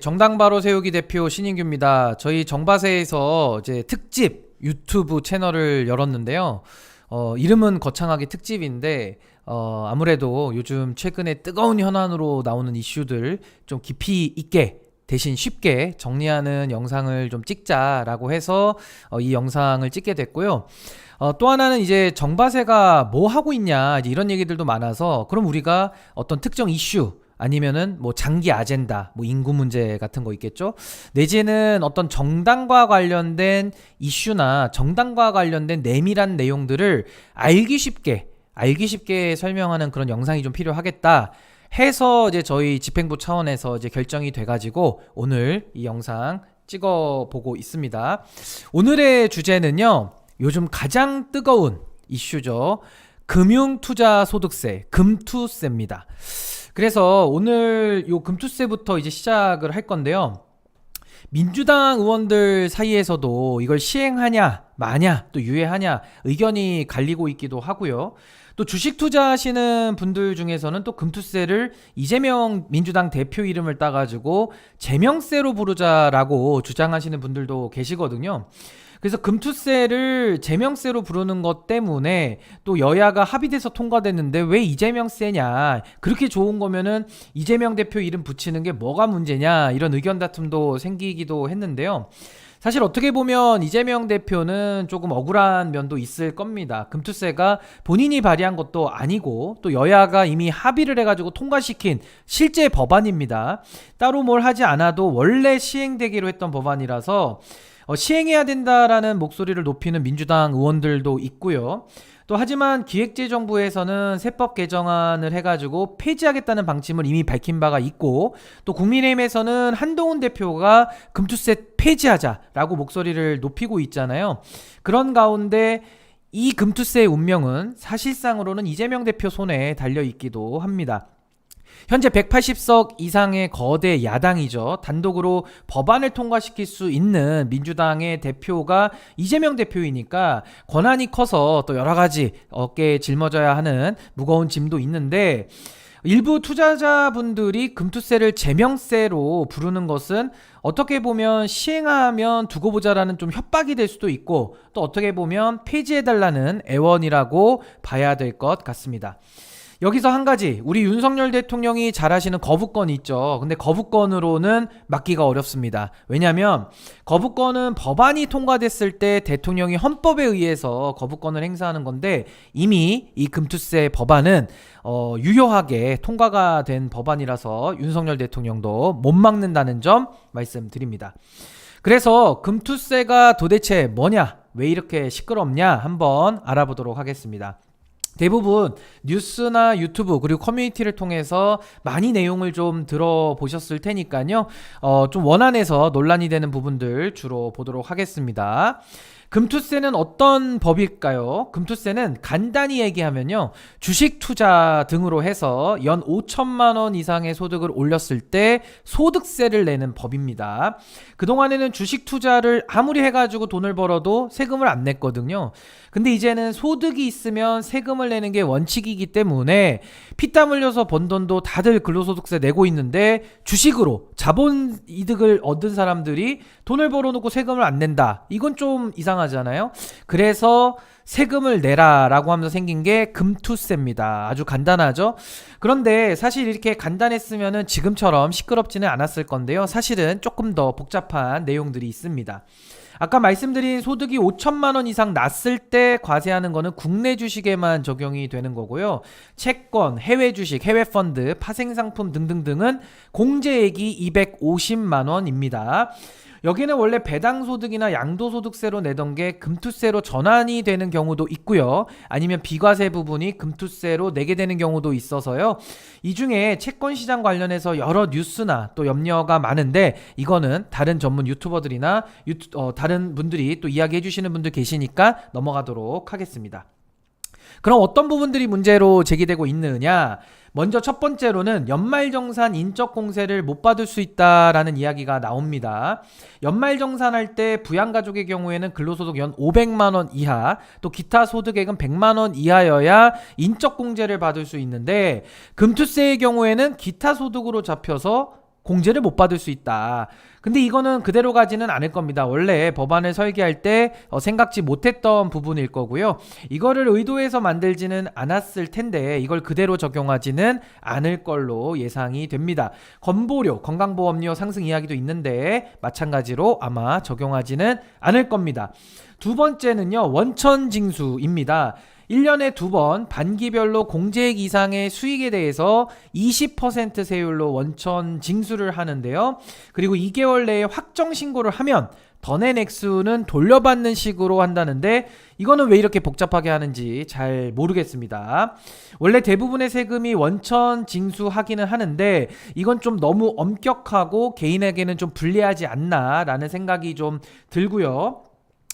정당 바로 세우기 대표 신인규입니다. 저희 정바세에서 이제 특집 유튜브 채널을 열었는데요. 이름은 거창하게 특집인데, 아무래도 요즘 최근에 뜨거운 현안으로 나오는 이슈들 좀 깊이 있게 대신 쉽게 정리하는 영상을 좀 찍자라고 해서 이 영상을 찍게 됐고요. 또 하나는 이제 정바세가 뭐 하고 있냐 이제 이런 얘기들도 많아서, 그럼 우리가 어떤 특정 이슈 아니면은 뭐 장기 아젠다, 뭐 인구 문제 같은 거 있겠죠? 내지는 어떤 정당과 관련된 이슈나 정당과 관련된 내밀한 내용들을 알기 쉽게 설명하는 그런 영상이 좀 필요하겠다 해서 이제 저희 집행부 차원에서 이제 결정이 돼가지고 오늘 이 영상 찍어보고 있습니다. 오늘의 주제는요, 요즘 가장 뜨거운 이슈죠. 금융투자소득세, 금투세입니다. 그래서 오늘 요 금투세부터 이제 시작을 할 건데요. 민주당 의원들 사이에서도 이걸 시행하냐 마냐 또 유예하냐 의견이 갈리고 있기도 하고요. 또 주식 투자하시는 분들 중에서는 또 금투세를 이재명 민주당 대표 이름을 따가지고 제명세로 부르자라고 주장하시는 분들도 계시거든요. 그래서 금투세를 제명세로 부르는 것 때문에 또 여야가 합의돼서 통과됐는데 왜 이재명세냐, 그렇게 좋은 거면은 이재명 대표 이름 붙이는 게 뭐가 문제냐, 이런 의견 다툼도 생기기도 했는데요. 사실 어떻게 보면 이재명 대표는 조금 억울한 면도 있을 겁니다. 금투세가 본인이 발의한 것도 아니고 또 여야가 이미 합의를 해가지고 통과시킨 실제 법안입니다. 따로 뭘 하지 않아도 원래 시행되기로 했던 법안이라서 시행해야 된다라는 목소리를 높이는 민주당 의원들도 있고요. 또 하지만 기획재정부에서는 세법 개정안을 해가지고 폐지하겠다는 방침을 이미 밝힌 바가 있고, 또 국민의힘에서는 한동훈 대표가 금투세 폐지하자라고 목소리를 높이고 있잖아요. 그런 가운데 이 금투세의 운명은 사실상으로는 이재명 대표 손에 달려있기도 합니다. 현재 180석 이상의 거대 야당이죠. 단독으로 법안을 통과시킬 수 있는 민주당의 대표가 이재명 대표이니까 권한이 커서 또 여러 가지 어깨에 짊어져야 하는 무거운 짐도 있는데, 일부 투자자분들이 금투세를 제명세로 부르는 것은 어떻게 보면 시행하면 두고 보자라는 좀 협박이 될 수도 있고, 또 어떻게 보면 폐지해달라는 애원이라고 봐야 될 것 같습니다. 여기서 한 가지, 우리 윤석열 대통령이 잘 하시는 거부권이 있죠. 근데 거부권으로는 막기가 어렵습니다. 왜냐하면 거부권은 법안이 통과됐을 때 대통령이 헌법에 의해서 거부권을 행사하는 건데, 이미 이 금투세 법안은 유효하게 통과가 된 법안이라서 윤석열 대통령도 못 막는다는 점 말씀드립니다. 그래서 금투세가 도대체 뭐냐, 왜 이렇게 시끄럽냐 한번 알아보도록 하겠습니다. 대부분 뉴스나 유튜브 그리고 커뮤니티를 통해서 많이 내용을 좀 들어보셨을 테니까요. 좀 원안에서 논란이 되는 부분들 주로 보도록 하겠습니다. 금투세는 어떤 법일까요? 금투세는 간단히 얘기하면요, 주식 투자 등으로 해서 연 5천만 원 이상의 소득을 올렸을 때 소득세를 내는 법입니다. 그동안에는 주식 투자를 아무리 해가지고 돈을 벌어도 세금을 안 냈거든요. 근데 이제는 소득이 있으면 세금을 내는 게 원칙이기 때문에 피땀 흘려서 번 돈도 다들 근로소득세 내고 있는데, 주식으로 자본 이득을 얻은 사람들이 돈을 벌어놓고 세금을 안 낸다, 이건 좀 이상하잖아요. 그래서 세금을 내라라고 하면서 생긴 게 금투세입니다. 아주 간단하죠. 그런데 사실 이렇게 간단했으면은 지금처럼 시끄럽지는 않았을 건데요. 사실은 조금 더 복잡한 내용들이 있습니다. 아까 말씀드린 소득이 5천만 원 이상 났을 때 과세하는 거는 국내 주식에만 적용이 되는 거고요. 채권, 해외 주식, 해외 펀드, 파생상품 등등등은 공제액이 250만 원입니다. 여기는 원래 배당소득이나 양도소득세로 내던 게 금투세로 전환이 되는 경우도 있고요. 아니면 비과세 부분이 금투세로 내게 되는 경우도 있어서요. 이 중에 채권시장 관련해서 여러 뉴스나 또 염려가 많은데, 이거는 다른 전문 유튜버들이나 다른 분들이 또 이야기해 주시는 분들 계시니까 넘어가도록 하겠습니다. 그럼 어떤 부분들이 문제로 제기되고 있느냐? 먼저 첫 번째로는 연말정산 인적공세를 못 받을 수 있다라는 이야기가 나옵니다. 연말정산할 때 부양가족의 경우에는 근로소득 연 500만 원 이하, 또 기타 소득액은 100만 원 이하여야 인적공제를 받을 수 있는데, 금투세의 경우에는 기타 소득으로 잡혀서 공제를 못 받을 수 있다. 근데 이거는 그대로 가지는 않을 겁니다. 원래 법안을 설계할 때 생각지 못했던 부분일 거고요. 이거를 의도해서 만들지는 않았을 텐데 이걸 그대로 적용하지는 않을 걸로 예상이 됩니다. 건보료, 건강보험료 상승 이야기도 있는데 마찬가지로 아마 적용하지는 않을 겁니다. 두 번째는요, 원천징수입니다. 1년에 2번 반기별로 공제액 이상의 수익에 대해서 20% 세율로 원천 징수를 하는데요. 그리고 2개월 내에 확정 신고를 하면 더 낸 액수는 돌려받는 식으로 한다는데 이거는 왜 이렇게 복잡하게 하는지 잘 모르겠습니다. 원래 대부분의 세금이 원천 징수하기는 하는데 이건 좀 너무 엄격하고 개인에게는 좀 불리하지 않나 라는 생각이 좀 들고요.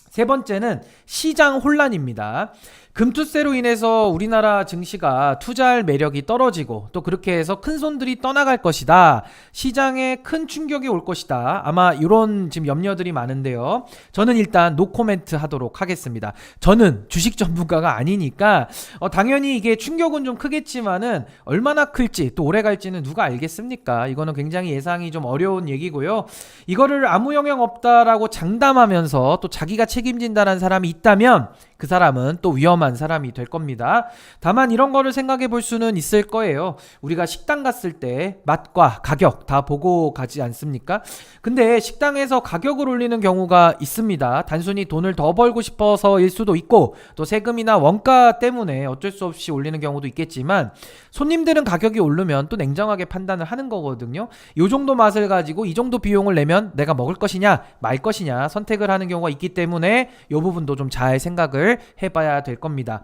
세 번째는 시장 혼란입니다. 금투세로 인해서 우리나라 증시가 투자할 매력이 떨어지고 또 그렇게 해서 큰 손들이 떠나갈 것이다. 시장에 큰 충격이 올 것이다. 아마 이런 지금 염려들이 많은데요. 저는 일단 노코멘트 하도록 하겠습니다. 저는 주식 전문가가 아니니까 당연히 이게 충격은 좀 크겠지만은 얼마나 클지 또 오래 갈지는 누가 알겠습니까? 이거는 굉장히 예상이 좀 어려운 얘기고요. 이거를 아무 영향 없다라고 장담하면서 또 자기가 책임진다는 사람이 있다면 그 사람은 또 위험한 사람이 될 겁니다. 다만 이런 거를 생각해 볼 수는 있을 거예요. 우리가 식당 갔을 때 맛과 가격 다 보고 가지 않습니까? 근데 식당에서 가격을 올리는 경우가 있습니다. 단순히 돈을 더 벌고 싶어서일 수도 있고 또 세금이나 원가 때문에 어쩔 수 없이 올리는 경우도 있겠지만 손님들은 가격이 오르면 또 냉정하게 판단을 하는 거거든요. 이 정도 맛을 가지고 이 정도 비용을 내면 내가 먹을 것이냐 말 것이냐 선택을 하는 경우가 있기 때문에 이 부분도 좀 잘 생각을 해봐야 될 겁니다.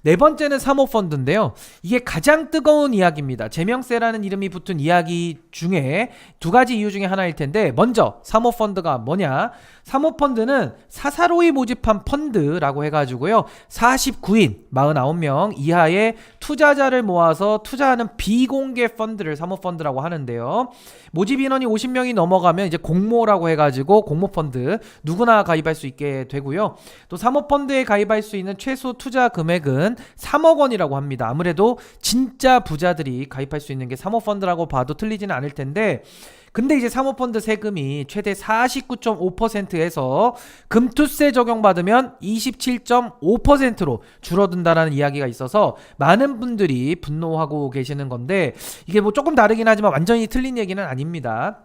네 번째는 사모펀드인데요. 이게 가장 뜨거운 이야기입니다. 제명세라는 이름이 붙은 이야기 중에 두 가지 이유 중에 하나일 텐데 먼저 사모펀드가 뭐냐? 사모펀드는 사사로이 모집한 펀드라고 해가지고요. 49인 49명 이하의 투자자를 모아서 투자하는 비공개 펀드를 사모펀드라고 하는데요. 모집 인원이 50명이 넘어가면 이제 공모라고 해가지고 공모펀드 누구나 가입할 수 있게 되고요. 또 사모펀드에 가입할 수 있는 최소 투자 금액은 3억 원이라고 합니다. 아무래도 진짜 부자들이 가입할 수 있는 게 사모펀드라고 봐도 틀리지는 않을 텐데 근데 이제 사모펀드 세금이 최대 49.5%에서 금투세 적용받으면 27.5%로 줄어든다라는 이야기가 있어서 많은 분들이 분노하고 계시는 건데 이게 뭐 조금 다르긴 하지만 완전히 틀린 얘기는 아닙니다.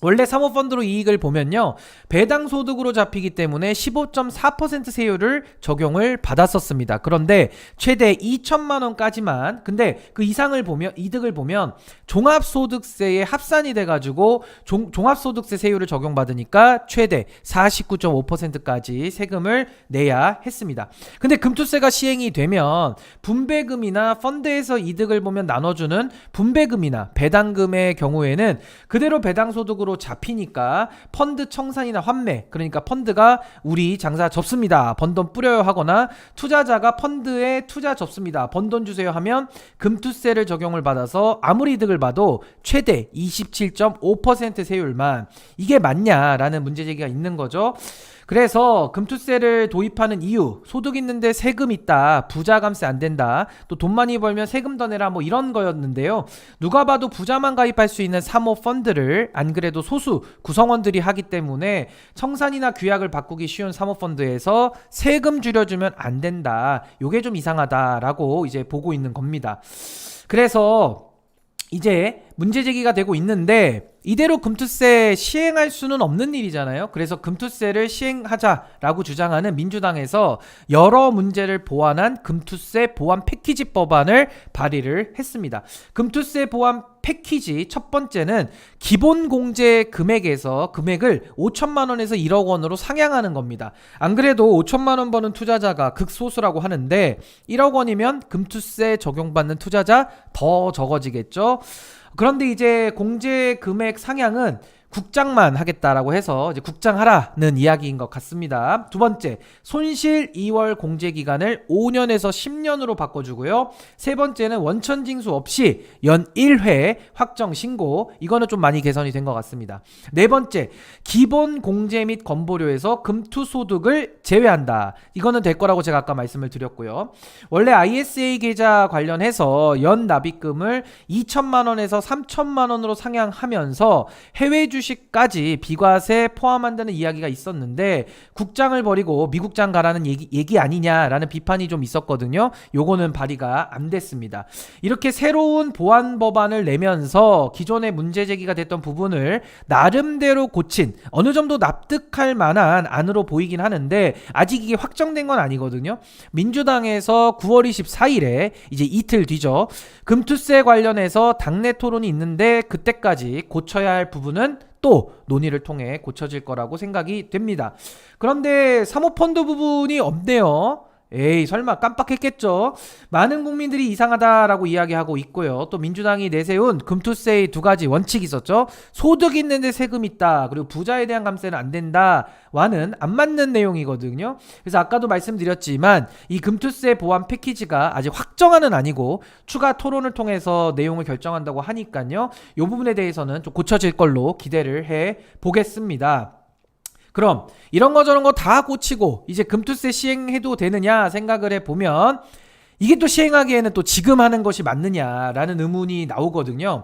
원래 사모펀드로 이익을 보면요 배당 소득으로 잡히기 때문에 15.4% 세율을 적용을 받았었습니다. 그런데 최대 2천만 원까지만 근데 그 이상을 보면 이득을 보면 종합소득세에 합산이 돼가지고 종합소득세 세율을 적용받으니까 최대 49.5%까지 세금을 내야 했습니다. 근데 금투세가 시행이 되면 분배금이나 펀드에서 이득을 보면 나눠주는 분배금이나 배당금의 경우에는 그대로 배당소득으로 잡히니까 펀드 청산이나 환매 그러니까 펀드가 우리 장사 접습니다 번 돈 뿌려요 하거나 투자자가 펀드에 투자 접습니다 번 돈 주세요 하면 금투세를 적용을 받아서 아무리 이득을 봐도 최대 27.5% 세율만 이게 맞냐라는 문제제기가 있는 거죠. 그래서 금투세를 도입하는 이유 소득 있는데 세금 있다 부자 감세 안 된다 또 돈 많이 벌면 세금 더 내라 뭐 이런 거였는데요. 누가 봐도 부자만 가입할 수 있는 사모펀드를 안 그래도 소수 구성원들이 하기 때문에 청산이나 규약을 바꾸기 쉬운 사모펀드에서 세금 줄여주면 안 된다 요게 좀 이상하다라고 이제 보고 있는 겁니다. 그래서 이제 문제제기가 되고 있는데 이대로 금투세 시행할 수는 없는 일이잖아요. 그래서 금투세를 시행하자라고 주장하는 민주당에서 여러 문제를 보완한 금투세 보완 패키지 법안을 발의를 했습니다. 금투세 보완 패키지 첫 번째는 기본 공제 금액에서 금액을 5천만 원에서 1억 원으로 상향하는 겁니다. 안 그래도 5천만 원 버는 투자자가 극소수라고 하는데 1억 원이면 금투세 적용받는 투자자 더 적어지겠죠. 그런데 이제 공제 금액 상향은 국장만 하겠다라고 해서 이제 국장하라는 이야기인 것 같습니다. 두 번째, 손실 2월 공제 기간을 5년에서 10년으로 바꿔주고요. 세 번째는 원천 징수 없이 연 1회 확정 신고, 이거는 좀 많이 개선이 된 것 같습니다. 네 번째, 기본 공제 및 건보료에서 금투소득을 제외한다. 이거는 될 거라고 제가 아까 말씀을 드렸고요. 원래 ISA 계좌 관련해서 연 납입금을 2천만 원에서 3천만 원으로 상향하면서 해외 주식까지 비과세 포함한다는 이야기가 있었는데, 국장을 버리고 미국장 가라는 얘기 아니냐라는 비판이 좀 있었거든요. 요거는 발의가 안 됐습니다. 이렇게 새로운 보완 법안을 내면서 기존에 문제 제기가 됐던 부분을 나름대로 고친, 어느 정도 납득할 만한 안으로 보이긴 하는데 아직 이게 확정된 건 아니거든요. 민주당에서 9월 24일에 이제 이틀 뒤죠. 금투세 관련해서 당내 토론이 있는데 그때까지 고쳐야 할 부분은 또 논의를 통해 고쳐질 거라고 생각이 됩니다. 그런데 사모펀드 부분이 없네요. 에이, 설마 깜빡했겠죠. 많은 국민들이 이상하다라고 이야기하고 있고요. 또 민주당이 내세운 금투세의 두 가지 원칙이 있었죠. 소득 있는데 세금 있다, 그리고 부자에 대한 감세는 안 된다와는 안 맞는 내용이거든요. 그래서 아까도 말씀드렸지만 이 금투세 보완 패키지가 아직 확정안은 아니고 추가 토론을 통해서 내용을 결정한다고 하니까요. 이 부분에 대해서는 좀 고쳐질 걸로 기대를 해 보겠습니다. 그럼 이런 거 저런 거 다 고치고 이제 금투세 시행해도 되느냐 생각을 해보면, 이게 또 시행하기에는 또 지금 하는 것이 맞느냐라는 의문이 나오거든요.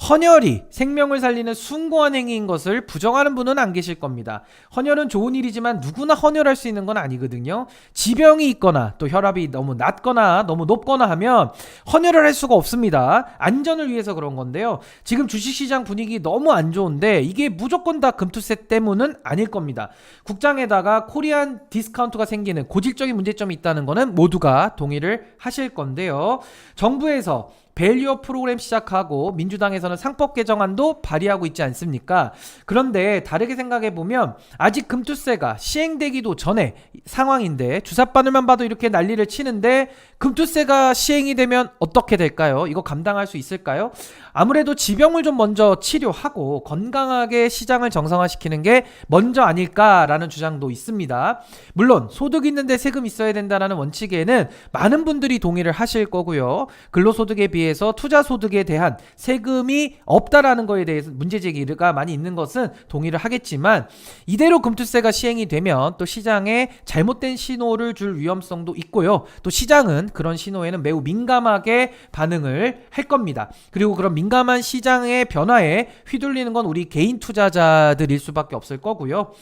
헌혈이 생명을 살리는 숭고한 행위인 것을 부정하는 분은 안 계실 겁니다. 헌혈은 좋은 일이지만 누구나 헌혈할 수 있는 건 아니거든요. 지병이 있거나 또 혈압이 너무 낮거나 너무 높거나 하면 헌혈을 할 수가 없습니다. 안전을 위해서 그런 건데요. 지금 주식시장 분위기 너무 안 좋은데 이게 무조건 다 금투세 때문은 아닐 겁니다. 국장에다가 코리안 디스카운트가 생기는 고질적인 문제점이 있다는 거는 모두가 동의를 하실 건데요. 정부에서 밸류업 프로그램 시작하고 민주당에서는 상법 개정안도 발의하고 있지 않습니까? 그런데 다르게 생각해보면 아직 금투세가 시행되기도 전에 상황인데, 주사바늘만 봐도 이렇게 난리를 치는데 금투세가 시행이 되면 어떻게 될까요? 이거 감당할 수 있을까요? 아무래도 지병을 좀 먼저 치료하고 건강하게 시장을 정상화시키는 게 먼저 아닐까라는 주장도 있습니다. 물론 소득 있는데 세금 있어야 된다는 원칙에는 많은 분들이 동의를 하실 거고요. 근로소득에 비해서 투자소득에 대한 세금이 없다라는 거에 대해서 문제제기가 많이 있는 것은 동의를 하겠지만, 이대로 금투세가 시행이 되면 또 시장에 잘못된 신호를 줄 위험성도 있고요. 또 시장은 그런 신호에는 매우 민감하게 반응을 할 겁니다. 그리고 그런 민감한 시장의 변화에 휘둘리는 건 우리 개인 투자자들일 수밖에 없을 거고요.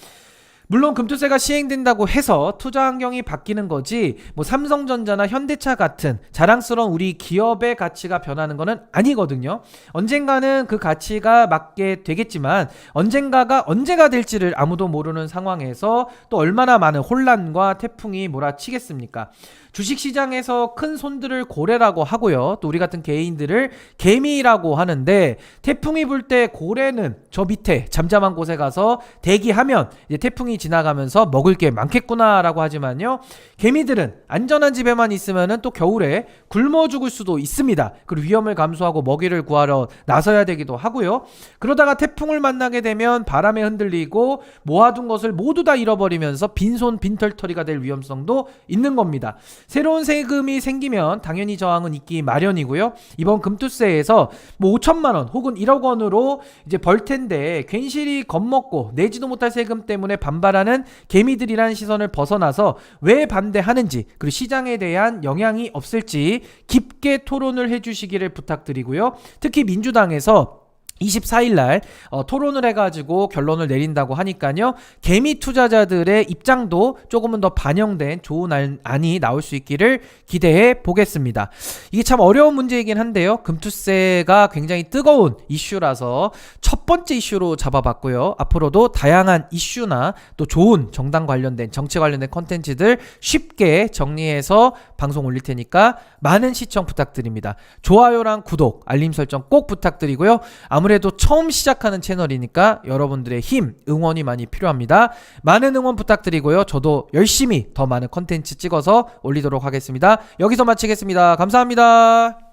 물론 금투세가 시행된다고 해서 투자 환경이 바뀌는 거지, 뭐 삼성전자나 현대차 같은 자랑스러운 우리 기업의 가치가 변하는 거는 아니거든요. 언젠가는 그 가치가 맞게 되겠지만 언제가 될지를 아무도 모르는 상황에서 또 얼마나 많은 혼란과 태풍이 몰아치겠습니까? 주식시장에서 큰 손들을 고래라고 하고요. 또 우리 같은 개인들을 개미라고 하는데, 태풍이 불 때 고래는 저 밑에 잠잠한 곳에 가서 대기하면 이제 태풍이 지나가면서 먹을 게 많겠구나라고 하지만요, 개미들은 안전한 집에만 있으면은 또 겨울에 굶어 죽을 수도 있습니다. 그리고 위험을 감수하고 먹이를 구하러 나서야 되기도 하고요. 그러다가 태풍을 만나게 되면 바람에 흔들리고 모아둔 것을 모두 다 잃어버리면서 빈손 빈털터리가 될 위험성도 있는 겁니다. 새로운 세금이 생기면 당연히 저항은 있기 마련이고요. 이번 금투세에서 뭐 5천만 원 혹은 1억 원으로 이제 벌 텐데 괜시리 겁먹고 내지도 못할 세금 때문에 반발하는 개미들이라는 시선을 벗어나서 왜 반대하는지, 그리고 시장에 대한 영향이 없을지 깊게 토론을 해주시기를 부탁드리고요. 특히 민주당에서 24일날 토론을 해가지고 결론을 내린다고 하니까요, 개미 투자자들의 입장도 조금은 더 반영된 좋은 안이 나올 수 있기를 기대해 보겠습니다. 이게 참 어려운 문제이긴 한데요, 금투세가 굉장히 뜨거운 이슈라서 첫 번째 이슈로 잡아봤고요. 앞으로도 다양한 이슈나 또 좋은 정당 관련된 정치 관련된 컨텐츠들 쉽게 정리해서 방송 올릴 테니까 많은 시청 부탁드립니다. 좋아요랑 구독, 알림 설정 꼭 부탁드리고요. 아무래도 처음 시작하는 채널이니까 여러분들의 힘, 응원이 많이 필요합니다. 많은 응원 부탁드리고요. 저도 열심히 더 많은 컨텐츠 찍어서 올리도록 하겠습니다. 여기서 마치겠습니다. 감사합니다.